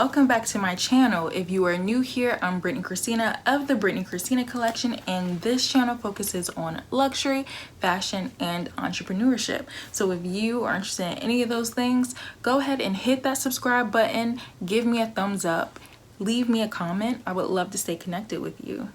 welcome back to my channel. If you are new here, I'm Brittany Christina of the Brittany Christina collection, and this channel focuses on luxury, fashion, and entrepreneurship. So if you are interested in any of those things, go ahead and hit that subscribe button, give me a thumbs up, leave me a comment. I would love to stay connected with you.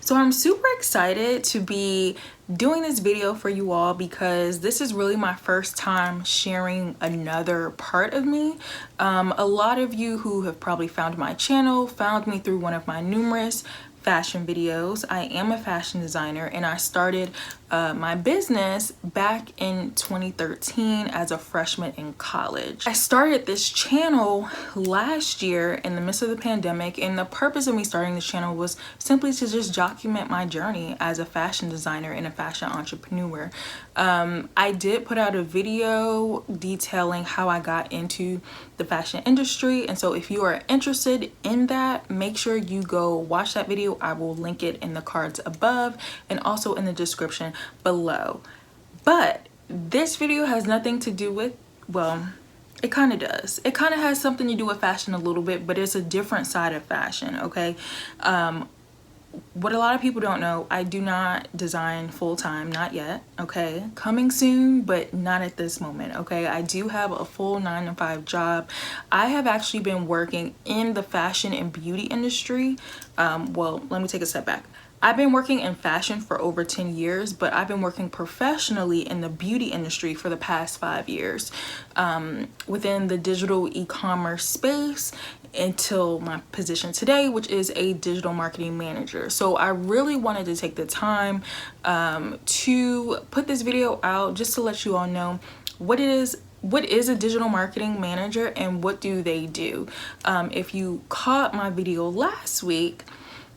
So I'm super excited to be doing this video for you all because this is really my first time sharing another part of me. A lot of you who have probably found my channel found me through one of my numerous fashion videos. I am a fashion designer and I started my business back in 2013 as a freshman in college. I started this channel last year in the midst of the pandemic, and the purpose of me starting this channel was simply to just document my journey as a fashion designer and a fashion entrepreneur. I did put out a video detailing how I got into the fashion industry, and so if you are interested in that, make sure you go watch that video. I will link it in the cards above and also in the description below. But this video has nothing to do with, well, it kind of does. It kind of has something to do with fashion a little bit, but it's a different side of fashion, okay? What a lot of people don't know, I do not design full-time, not yet, okay? Coming soon, but not at this moment, okay? I do have a full 9-to-5 job. I have actually been working in the fashion and beauty industry. Well, let me take a step back. I've been working in fashion for over 10 years, but I've been working professionally in the beauty industry for the past 5 years, within the digital e-commerce space until my position today, which is a digital marketing manager. So I really wanted to take the time to put this video out just to let you all know what is a digital marketing manager and what do they do. If you caught my video last week,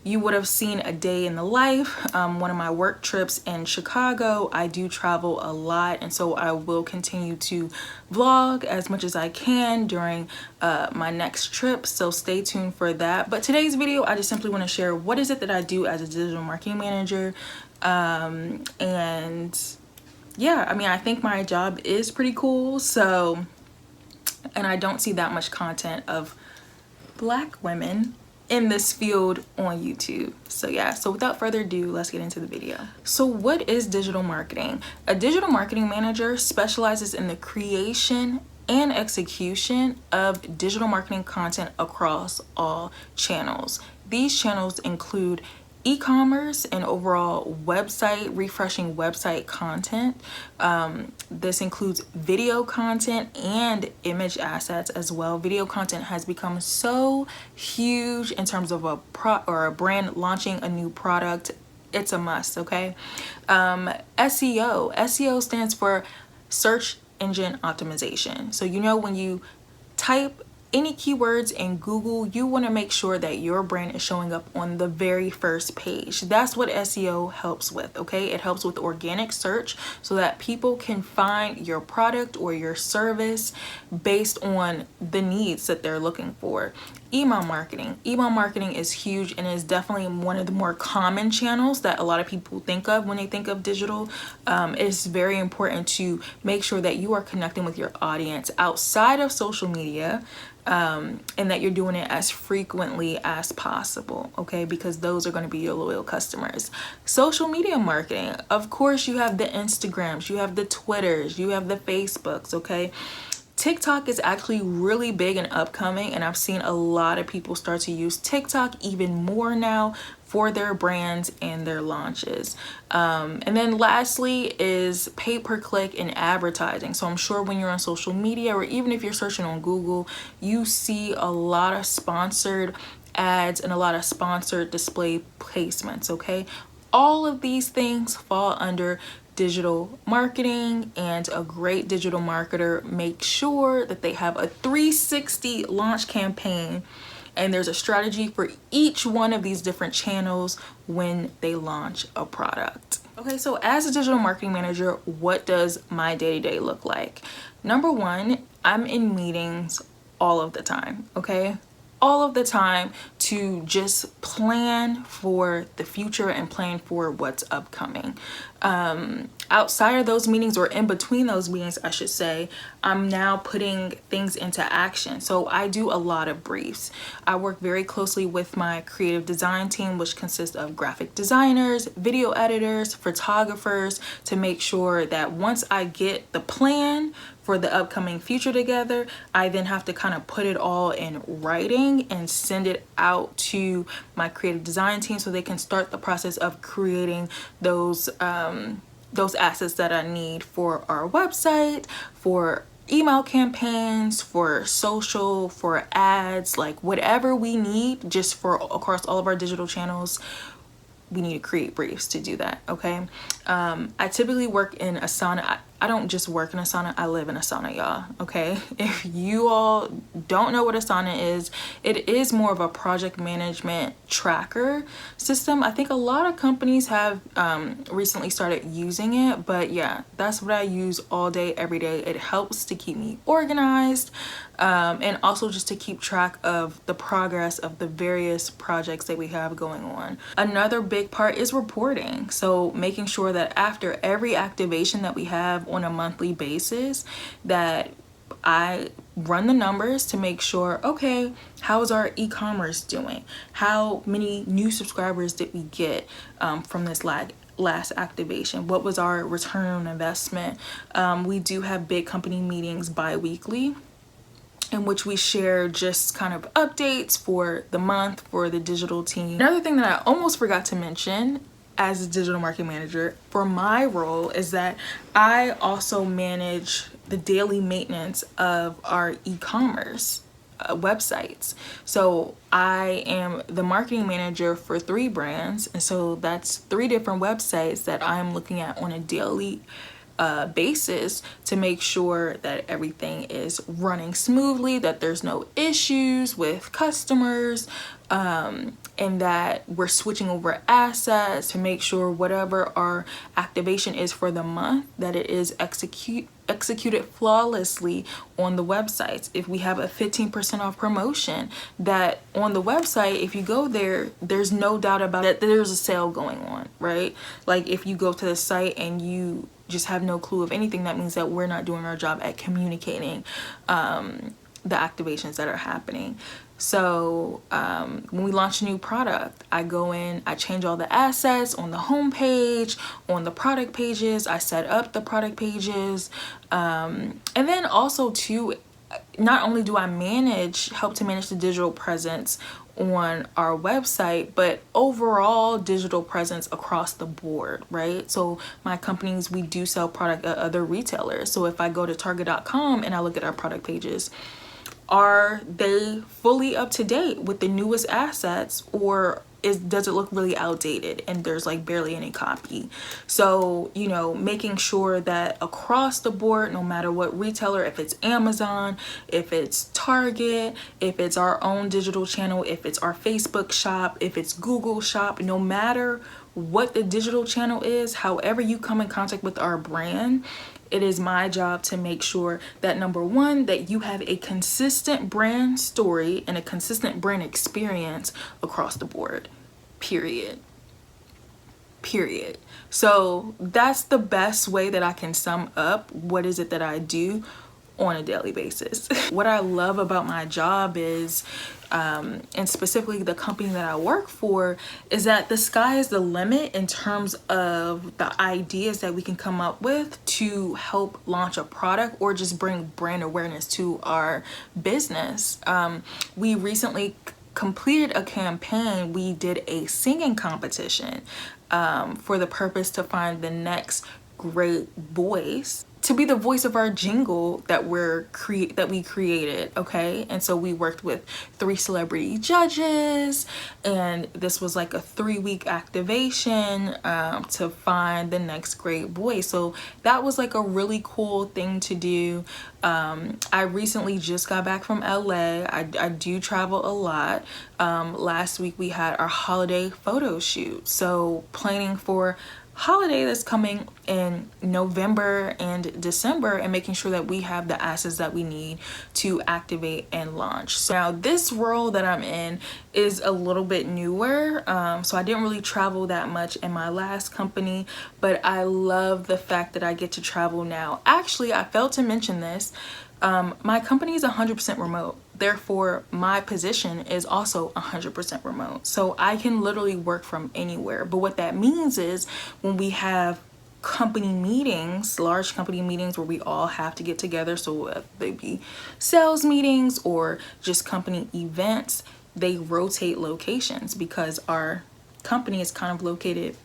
you would have seen a day in the life. One of my work trips in Chicago. I do travel a lot, and so I will continue to vlog as much as I can during my next trip, so stay tuned for that. But today's video, I just simply want to share what is it that I do as a digital marketing manager. And yeah, I mean, I think my job is pretty cool, so, and I don't see that much content of Black women in this field on YouTube. So yeah, so without further ado, let's get into the video. So what is digital marketing? A digital marketing manager specializes in the creation and execution of digital marketing content across all channels. These channels include e-commerce and overall website, refreshing website content. This includes video content and image assets as well. Video content has become so huge in terms of a brand launching a new product. It's a must, okay? SEO stands for search engine optimization. So you know, when you type any keywords in Google, you want to make sure that your brand is showing up on the very first page. That's what SEO helps with, okay? It helps with organic search so that people can find your product or your service based on the needs that they're looking for. Email marketing. Email marketing is huge and is definitely one of the more common channels that a lot of people think of when they think of digital. It's very important to make sure that you are connecting with your audience outside of social media, and that you're doing it as frequently as possible, okay? Because those are going to be your loyal customers. Social media marketing. Of course, you have the Instagrams, you have the Twitters, you have the Facebooks, okay? TikTok is actually really big and upcoming, and I've seen a lot of people start to use TikTok even more now for their brands and their launches. And then lastly is pay-per-click and advertising. So I'm sure when you're on social media, or even if you're searching on Google, you see a lot of sponsored ads and a lot of sponsored display placements, okay? All of these things fall under digital marketing, and a great digital marketer makes sure that they have a 360 launch campaign, and there's a strategy for each one of these different channels when they launch a product. Okay, so as a digital marketing manager, what does my day-to-day look like? Number one, I'm in meetings all of the time, okay? All of the time to just plan for the future and plan for what's upcoming. outside of those meetings, or in between those meetings I should say, I'm now putting things into action. So I do a lot of briefs. I work very closely with my creative design team, which consists of graphic designers, video editors, photographers, to make sure that once I get the plan for the upcoming future together, I then have to kind of put it all in writing and send it out to my creative design team so they can start the process of creating those assets that I need for our website, for email campaigns, for social, for ads, like whatever we need just for across all of our digital channels. We need to create briefs to do that. Okay. I typically work in Asana. I don't just work in Asana, I live in Asana, y'all. Okay. If you all don't know what Asana is, it is more of a project management tracker system. I think a lot of companies have recently started using it, but yeah, that's what I use all day, every day. It helps to keep me organized, and also just to keep track of the progress of the various projects that we have going on. Another big part is reporting. So making sure that after every activation that we have on a monthly basis, that I run the numbers to make sure, okay, how's our e-commerce doing? How many new subscribers did we get from this last activation? What was our return on investment? We do have big company meetings bi-weekly in which we share just kind of updates for the month for the digital team. Another thing that I almost forgot to mention as a digital marketing manager for my role is that I also manage the daily maintenance of our e-commerce websites. So I am the marketing manager for 3 brands, and so that's 3 different websites that I'm looking at on a daily basis to make sure that everything is running smoothly, that there's no issues with customers, and that we're switching over assets to make sure whatever our activation is for the month, that it is executed flawlessly on the websites. If we have a 15% off promotion, that on the website, if you go there, there's no doubt about it that there's a sale going on, right? Like if you go to the site and you just have no clue of anything, that means that we're not doing our job at communicating the activations that are happening. So when we launch a new product, I go in, I change all the assets on the home page, on the product pages, I set up the product pages, and then also too, not only do I help to manage the digital presence on our website, but overall digital presence across the board, right? So my companies, we do sell product at other retailers. So if I go to target.com and I look at our product pages, are they fully up to date with the newest assets, or does it look really outdated and there's like barely any copy? So, you know, making sure that across the board, no matter what retailer, if it's Amazon, if it's Target, if it's our own digital channel, if it's our Facebook shop, if it's Google shop, no matter what the digital channel is, however you come in contact with our brand, it is my job to make sure that number one, that you have a consistent brand story and a consistent brand experience across the board, period. So that's the best way that I can sum up what is it that I do on a daily basis. What I love about my job is, and specifically the company that I work for, is that the sky is the limit in terms of the ideas that we can come up with to help launch a product or just bring brand awareness to our business. We recently completed a campaign. We did a singing competition for the purpose to find the next great voice to be the voice of our jingle that we created. Okay, and so we worked with 3 celebrity judges, and this was like a 3-week activation to find the next great voice. So that was like a really cool thing to do. I recently just got back from LA. I do travel a lot. Last week we had our holiday photo shoot, so planning for holiday that's coming in November and December, and making sure that we have the assets that we need to activate and launch. So now this role that I'm in is a little bit newer, so I didn't really travel that much in my last company, but I love the fact that I get to travel now. Actually, I failed to mention this. My company is 100% remote. Therefore, my position is also 100% remote. So I can literally work from anywhere. But what that means is when we have company meetings, large company meetings where we all have to get together, so if they be sales meetings or just company events, they rotate locations because our company is kind of located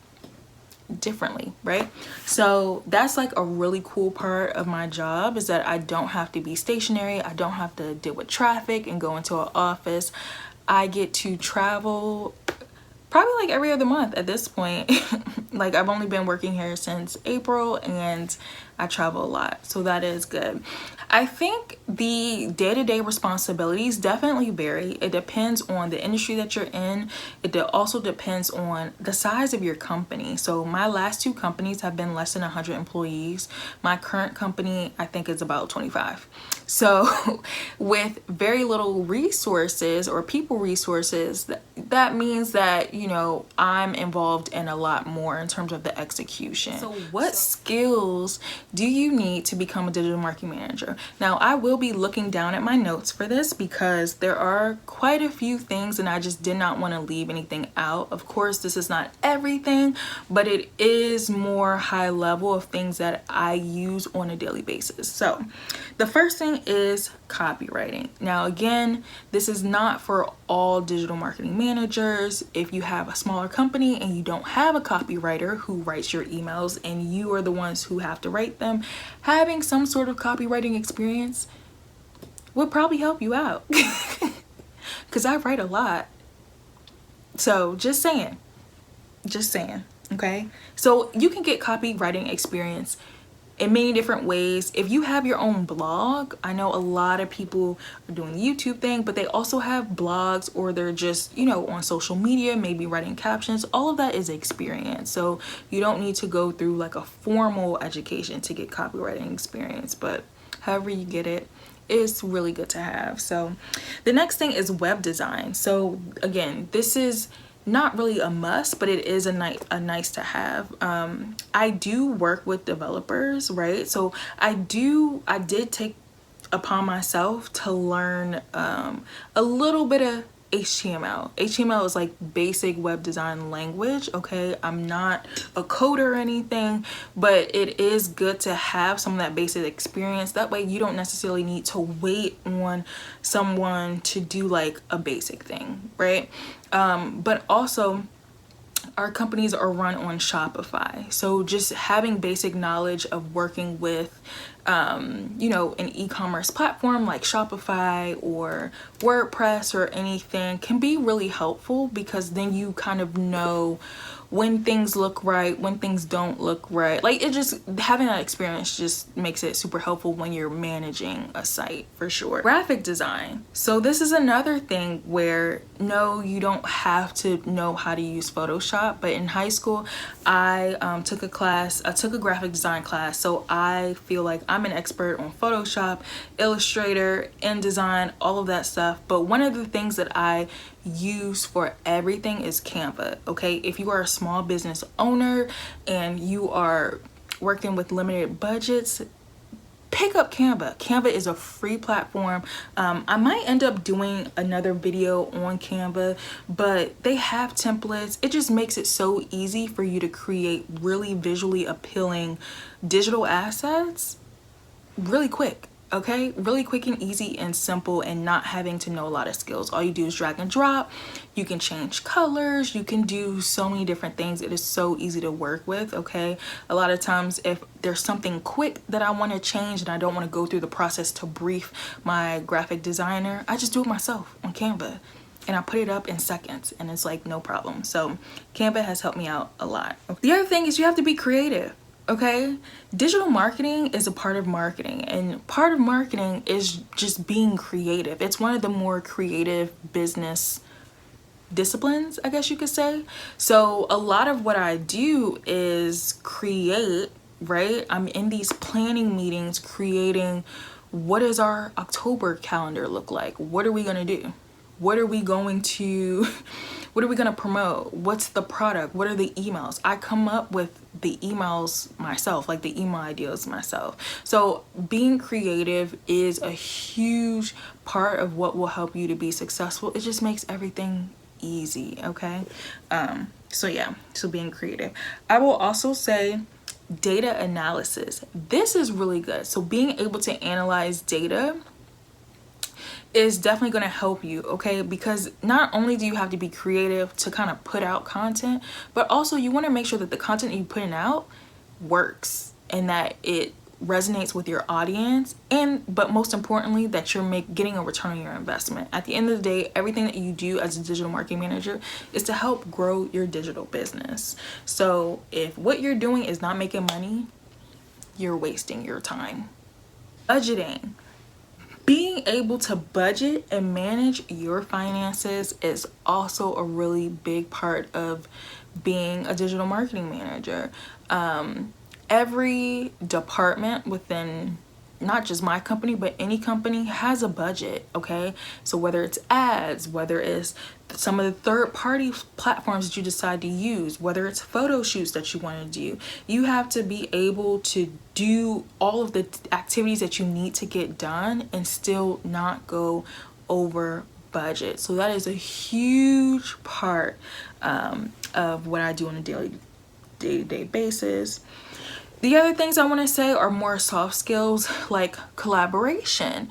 differently, right? So that's like a really cool part of my job, is that I don't have to be stationary. I don't have to deal with traffic and go into an office. I get to travel probably like every other month at this point. Like, I've only been working here since April and I travel a lot, so that is good. I think the day-to-day responsibilities definitely vary. It depends on the industry that you're in. It also depends on the size of your company. So my last two companies have been less than 100 employees. My current company, I think, is about 25. So with very little resources or people resources, that means that, you know, I'm involved in a lot more in terms of the execution. So what skills do you need to become a digital marketing manager? Now, I will be looking down at my notes for this because there are quite a few things and I just did not want to leave anything out. Of course, this is not everything, but it is more high level of things that I use on a daily basis. So the first thing is copywriting. Now, again, this is not for all digital marketing managers. If you have a smaller company and you don't have a copywriter who writes your emails and you are the ones who have to write them, having some sort of copywriting experience would probably help you out because I write a lot. So just saying, okay? So you can get copywriting experience in many different ways. If you have your own blog, I know a lot of people are doing the YouTube thing, but they also have blogs, or they're just, you know, on social media, maybe writing captions. All of that is experience. So you don't need to go through like a formal education to get copywriting experience, but however you get it, it's really good to have. So the next thing is web design. So again, this is not really a must, but it is a nice to have. I do work with developers, right? So I did take upon myself to learn a little bit of HTML. HTML is like basic web design language, okay? I'm not a coder or anything, but it is good to have some of that basic experience. That way you don't necessarily need to wait on someone to do like a basic thing, right? But also, our companies are run on Shopify. So just having basic knowledge of working with, you know, an e-commerce platform like Shopify or WordPress or anything can be really helpful, because then you kind of know when things look right, when things don't look right. Like, it just, having that experience just makes it super helpful when you're managing a site, for sure. Graphic design. So this is another thing where, no, you don't have to know how to use Photoshop, but in high school, I took a graphic design class. So I feel like I'm an expert on Photoshop, Illustrator, InDesign, all of that stuff. But one of the things that I use for everything is Canva, okay? If you are a small business owner and you are working with limited budgets, pick up Canva. Canva is a free platform. I might end up doing another video on Canva, but they have templates. It just makes it so easy for you to create really visually appealing digital assets really quick. Okay, really quick and easy and simple, and not having to know a lot of skills. All you do is drag and drop. You can change colors. You can do so many different things. It is so easy to work with, okay? A lot of times if there's something quick that I want to change and I don't want to go through the process to brief my graphic designer, I just do it myself on Canva and I put it up in seconds and it's like no problem. So Canva has helped me out a lot. The other thing is you have to be creative. Okay, digital marketing is a part of marketing, and part of marketing is just being creative. It's one of the more creative business disciplines, I guess you could say. So a lot of what I do is create, right? I'm in these planning meetings creating, what does our October calendar look like? What are we going to do? What are we going to promote? What's the product? What are the emails? I come up with the emails myself, like the email ideas myself. So being creative is a huge part of what will help you to be successful. It just makes everything easy, okay? So yeah, so being creative. I will also say data analysis. This is really good. So being able to analyze data is definitely going to help you, okay? Because not only do you have to be creative to kind of put out content, but also you want to make sure that the content you're putting out works and that it resonates with your audience, but most importantly that you're getting a return on your investment. At the end of the day, everything that you do as a digital marketing manager is to help grow your digital business. So if what you're doing is not making money, you're wasting your time. Budgeting. Being able to budget and manage your finances is also a really big part of being a digital marketing manager. Every department within not just my company, but any company has a budget, okay? So whether it's ads, whether it's some of the third-party platforms that you decide to use, whether it's photo shoots that you want to do, you have to be able to do all of the activities that you need to get done and still not go over budget. So that is a huge part of what I do on a day-to-day basis. The other things I want to say are more soft skills, like collaboration,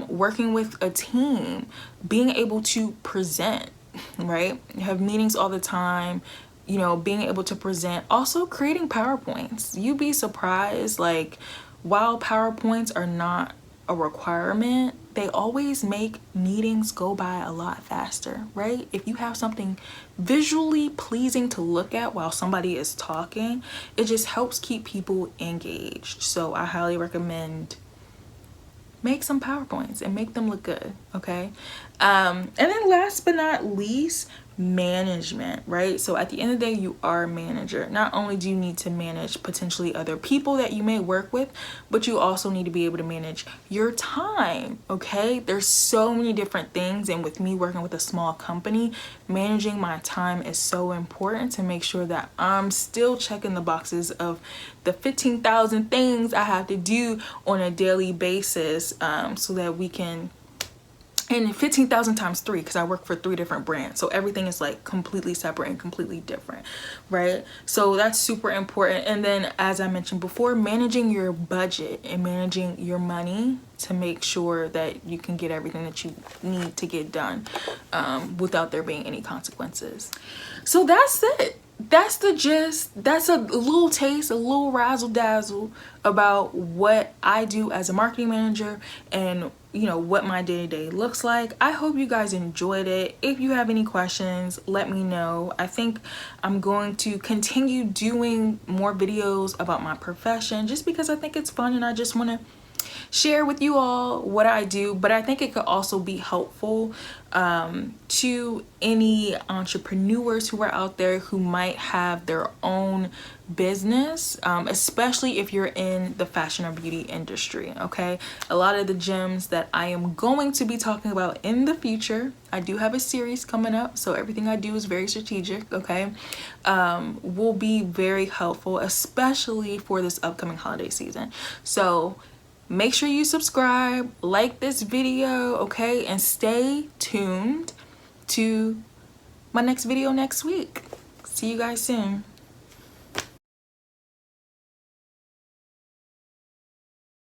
working with a team, being able to present, right? You have meetings all the time, you know, being able to present, also creating PowerPoints. You'd be surprised, like, while PowerPoints are not a requirement, they always make meetings go by a lot faster, right? If you have something visually pleasing to look at while somebody is talking, it just helps keep people engaged. So I highly recommend make some PowerPoints and make them look good, okay? And then last but not least, management, right? So at the end of the day, you are a manager. Not only do you need to manage potentially other people that you may work with, but you also need to be able to manage your time, okay? There's so many different things, and with me working with a small company, managing my time is so important to make sure that I'm still checking the boxes of the 15,000 things I have to do on a daily basis, so that we can, and 15,000 times 3, because I work for 3 different brands, so everything is like completely separate and completely different, right? So that's super important. And then, as I mentioned before, managing your budget and managing your money to make sure that you can get everything that you need to get done, without there being any consequences. So that's it. That's the gist. That's a little taste, a little razzle dazzle about what I do as a marketing manager and, you know, what my day-to-day looks like. I hope you guys enjoyed it. If you have any questions, let me know. I think I'm going to continue doing more videos about my profession just because I think it's fun and I just want to share with you all what I do, but I think it could also be helpful to any entrepreneurs who are out there who might have their own business, especially if you're in the fashion or beauty industry, okay? A lot of the gems that I am going to be talking about in the future, I do have a series coming up, so everything I do is very strategic, okay? Will be very helpful, especially for this upcoming holiday season. So make sure you subscribe, like this video, okay? And stay tuned to my next video next week. See you guys soon.